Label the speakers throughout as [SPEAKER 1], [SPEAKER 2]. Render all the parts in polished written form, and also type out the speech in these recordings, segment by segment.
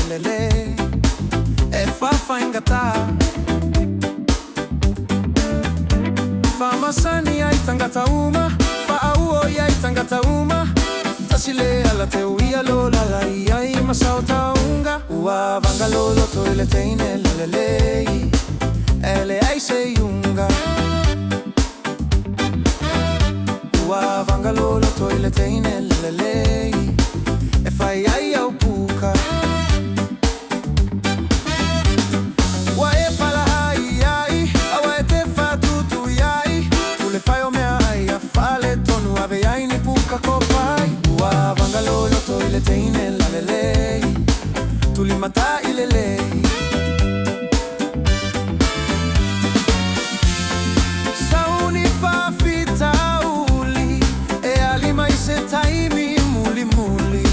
[SPEAKER 1] lele e fa ingata fa masani ai tangata uma fa auo ai tangata uma tasile ala te uia lola lai ai masao taunga ua vangalolo toile teine lele ele ai se yunga ua vangalolo toile teine lele e fai ai au puka wa e pala ai ai awa e te fa tutu ai ule fai o mea ai a fale tonu ave ai ni puka kopai ua vangalolo toile teine lele tuli mata ilele sauni fa fitauli e alima ise taimi muli muli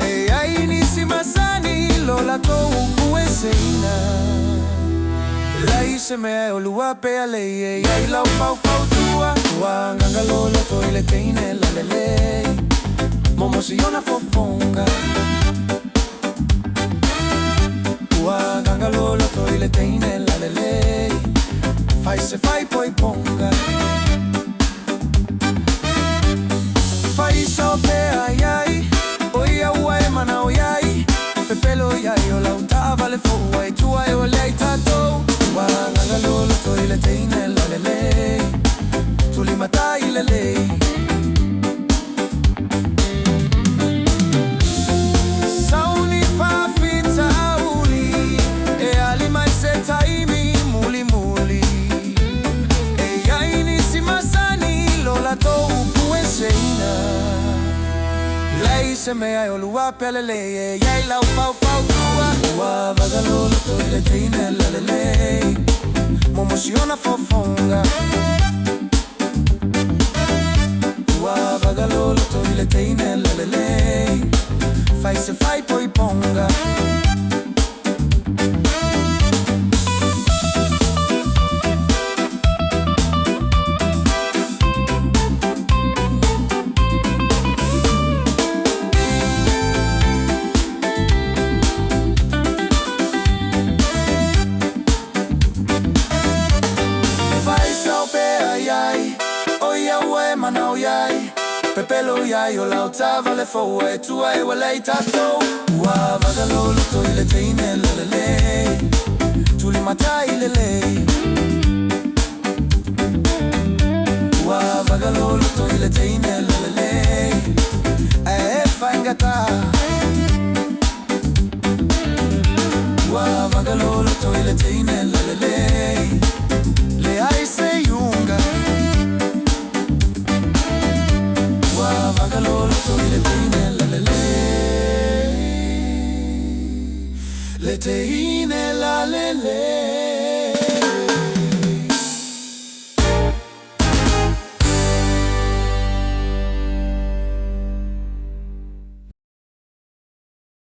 [SPEAKER 1] e ai ni simasani lola to ueseina lai se me o lua pe ale e ai lau fau fau tua ua ngangalolo toile teine lele momo siona fofonga ua ngangalolo toile teine lele fai se fai poi ponga fai so pe ai ai oia ua e mana o ai pepelo ai o lau tava le fo ai tua e o lei tato ua ngangalolo toile teine lele tuli mata ilele sauni fa fitauli e alima se taimi muli muli e ai ni simasani lola to ueseina lei se me ai o lua pelele e ai lau fau fau tua ua vagalolo toile teine lele momo siona fofonga ua vagalolo toile teine lele fai se fai poi ponga manau yai pepelo yai o lau tava le fo e tua e walei tato ua vagalolo toile teine lele tuli mata ilele ua vagalolo toile teine lele e fa ingata ua vagalolo toile teine lele le ai se yunga vagalolo toile teine lele le teine la lele